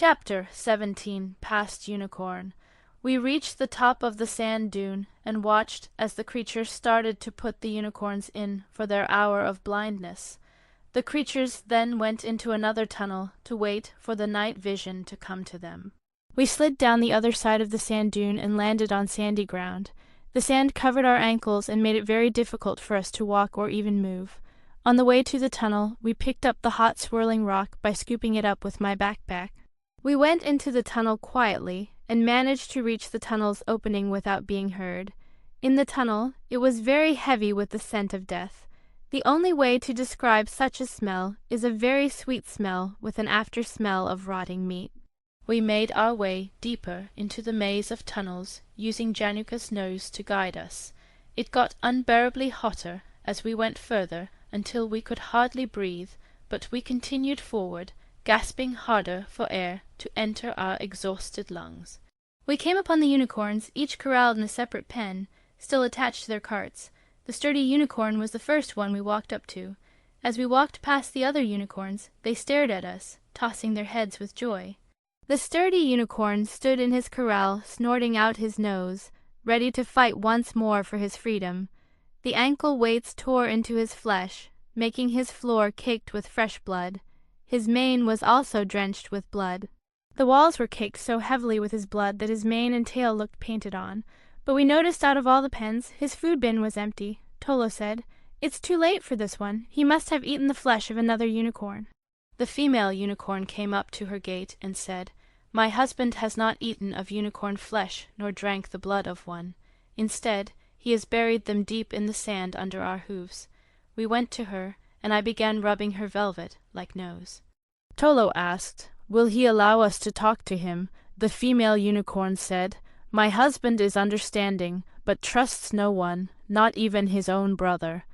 Chapter 17. Past Unicorn. We reached the top of the sand dune, and watched as the creatures started to put the unicorns in for their hour of blindness. The creatures then went into another tunnel to wait for the night vision to come to them. We slid down the other side of the sand dune and landed on sandy ground. The sand covered our ankles and made it very difficult for us to walk or even move. On the way to the tunnel, we picked up the hot swirling rock by scooping it up with my backpack. We went into the tunnel quietly and managed to reach the tunnel's opening without being heard. In the tunnel, it was very heavy with the scent of death. The only way to describe such a smell is a very sweet smell with an after smell of rotting meat. We made our way deeper into the maze of tunnels, using Januka's nose to guide us. It got unbearably hotter as we went further until we could hardly breathe, but we continued forward, gasping harder for air to enter our exhausted lungs. We came upon the unicorns, each corralled in a separate pen, still attached to their carts. The sturdy unicorn was the first one we walked up to. As we walked past the other unicorns, they stared at us, tossing their heads with joy. The sturdy unicorn stood in his corral, snorting out his nose, ready to fight once more for his freedom. The ankle weights tore into his flesh, making his floor caked with fresh blood. His mane was also drenched with blood. The walls were caked so heavily with his blood that his mane and tail looked painted on. But we noticed out of all the pens, his food bin was empty. Tolo said, "It's too late for this one. He must have eaten the flesh of another unicorn." The female unicorn came up to her gate and said, "My husband has not eaten of unicorn flesh, nor drank the blood of one. Instead, he has buried them deep in the sand under our hoofs." We went to her, and I began rubbing her velvet like nose. Tolo asked, "Will he allow us to talk to him?" The female unicorn said, "My husband is understanding, but trusts no one, not even his own brother."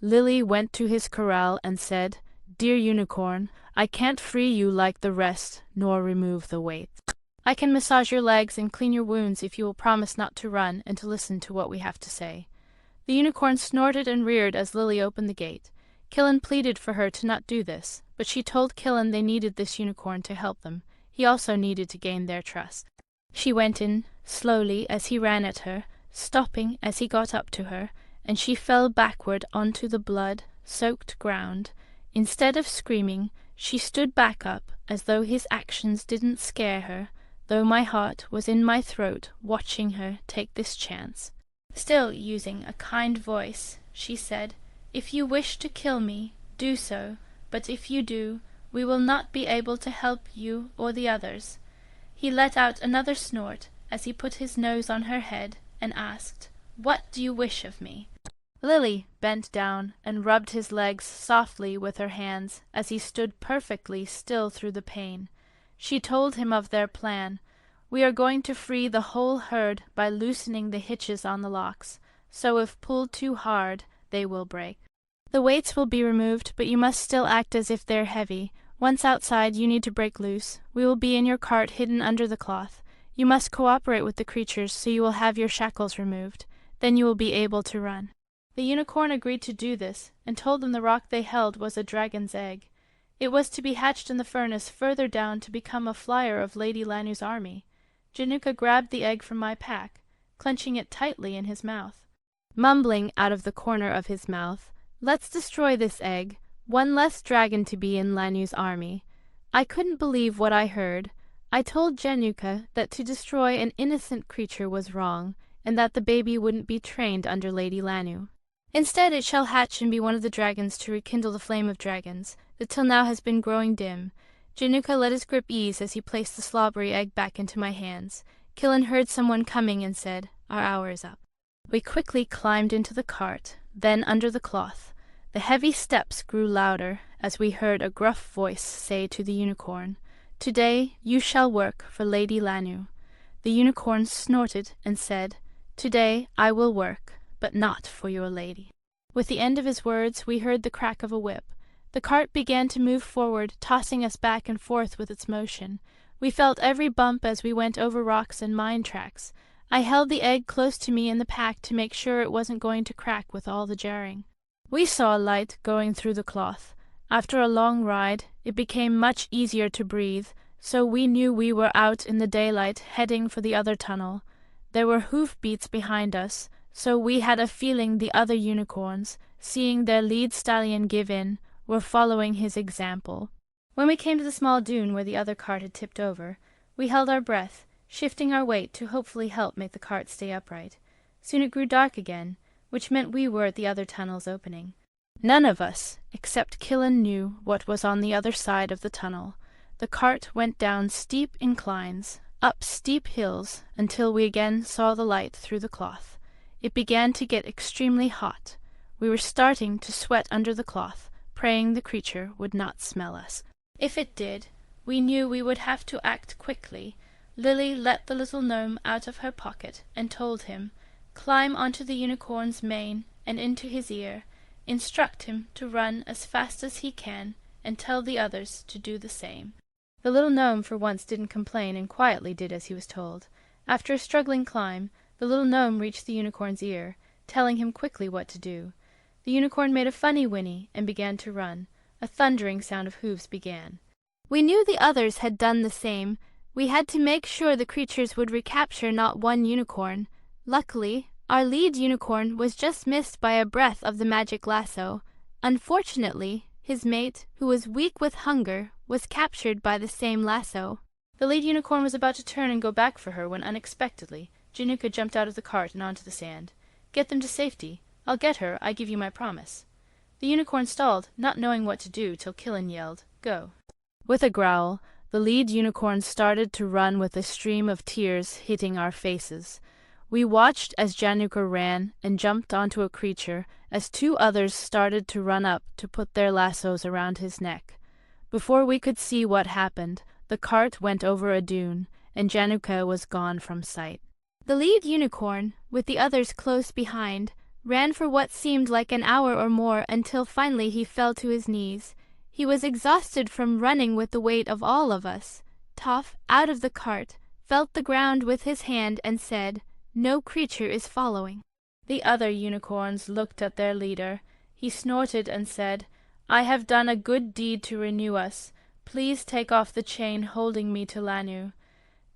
Lily went to his corral and said, "Dear unicorn, I can't free you like the rest, nor remove the weight. I can massage your legs and clean your wounds if you will promise not to run and to listen to what we have to say." The unicorn snorted and reared as Lily opened the gate. Killen pleaded for her to not do this, but she told Killen they needed this unicorn to help them. He also needed to gain their trust. She went in, slowly as he ran at her, stopping as he got up to her, and she fell backward onto the blood-soaked ground. Instead of screaming, she stood back up as though his actions didn't scare her, though my heart was in my throat watching her take this chance. Still using a kind voice, she said, "If you wish to kill me, do so, but if you do, we will not be able to help you or the others." He let out another snort as he put his nose on her head and asked, "What do you wish of me?" Lily bent down and rubbed his legs softly with her hands as he stood perfectly still through the pain. She told him of their plan. "We are going to free the whole herd by loosening the hitches on the locks, so if pulled too hard, they will break. The weights will be removed, but you must still act as if they're heavy. Once outside, you need to break loose. We will be in your cart hidden under the cloth. You must cooperate with the creatures, so you will have your shackles removed. Then you will be able to run." The unicorn agreed to do this, and told them the rock they held was a dragon's egg. It was to be hatched in the furnace further down to become a flyer of Lady Lanu's army. Januka grabbed the egg from my pack, clenching it tightly in his mouth. Mumbling out of the corner of his mouth, "Let's destroy this egg. One less dragon to be in Lanu's army." I couldn't believe what I heard. I told Januka that to destroy an innocent creature was wrong, and that the baby wouldn't be trained under Lady Lanu. "Instead it shall hatch and be one of the dragons to rekindle the flame of dragons, that till now has been growing dim." Januka let his grip ease as he placed the slobbery egg back into my hands. Killen heard someone coming and said, "Our hour is up." We quickly climbed into the cart, then under the cloth. The heavy steps grew louder as we heard a gruff voice say to the unicorn, "Today you shall work for Lady Lanu." The unicorn snorted and said, "Today I will work, but not for your lady." With the end of his words we heard the crack of a whip. The cart began to move forward, tossing us back and forth with its motion. We felt every bump as we went over rocks and mine tracks. I held the egg close to me in the pack to make sure it wasn't going to crack with all the jarring. We saw a light going through the cloth. After a long ride, it became much easier to breathe, so we knew we were out in the daylight heading for the other tunnel. There were hoof beats behind us, so we had a feeling the other unicorns, seeing their lead stallion give in, were following his example. When we came to the small dune where the other cart had tipped over, we held our breath, shifting our weight to hopefully help make the cart stay upright. Soon it grew dark again, which meant we were at the other tunnel's opening. None of us, except Killen, knew what was on the other side of the tunnel. The cart went down steep inclines, up steep hills, until we again saw the light through the cloth. It began to get extremely hot. We were starting to sweat under the cloth, praying the creature would not smell us. If it did, we knew we would have to act quickly. Lily let the little gnome out of her pocket and told him, "Climb onto the unicorn's mane and into his ear. Instruct him to run as fast as he can, and tell the others to do the same." The little gnome for once didn't complain and quietly did as he was told. After a struggling climb, the little gnome reached the unicorn's ear, telling him quickly what to do. The unicorn made a funny whinny and began to run. A thundering sound of hooves began. We knew the others had done the same. We had to make sure the creatures would recapture not one unicorn. Luckily, our lead unicorn was just missed by a breath of the magic lasso. Unfortunately, his mate, who was weak with hunger, was captured by the same lasso. The lead unicorn was about to turn and go back for her when unexpectedly Januka jumped out of the cart and onto the sand. "Get them to safety. I'll get her, I give you my promise." The unicorn stalled, not knowing what to do, till Killen yelled, "Go." With a growl, the lead unicorn started to run with a stream of tears hitting our faces. We watched as Januka ran and jumped onto a creature as two others started to run up to put their lassos around his neck. Before we could see what happened, the cart went over a dune, and Januka was gone from sight. The lead unicorn, with the others close behind, ran for what seemed like an hour or more until finally he fell to his knees. He was exhausted from running with the weight of all of us. Toph, out of the cart, felt the ground with his hand and said, "No creature is following." The other unicorns looked at their leader. He snorted and said, "I have done a good deed to renew us. Please take off the chain holding me to Lanu."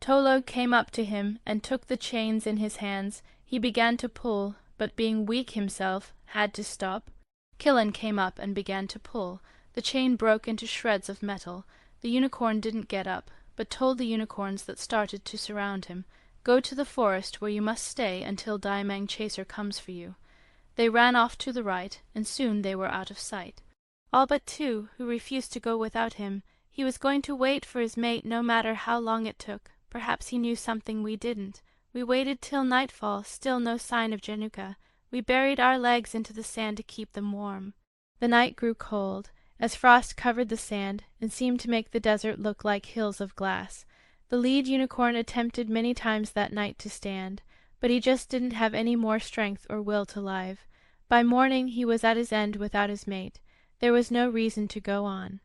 Tolo came up to him and took the chains in his hands. He began to pull, but being weak himself, had to stop. Killen came up and began to pull. The chain broke into shreds of metal. The unicorn didn't get up, but told the unicorns that started to surround him, "Go to the forest where you must stay until Diamang Chaser comes for you." They ran off to the right, and soon they were out of sight. All but two, who refused to go without him. He was going to wait for his mate no matter how long it took. Perhaps he knew something we didn't. We waited till nightfall, still no sign of Januka. We buried our legs into the sand to keep them warm. The night grew cold, as frost covered the sand and seemed to make the desert look like hills of glass. The lead unicorn attempted many times that night to stand, but he just didn't have any more strength or will to live. By morning he was at his end without his mate. There was no reason to go on.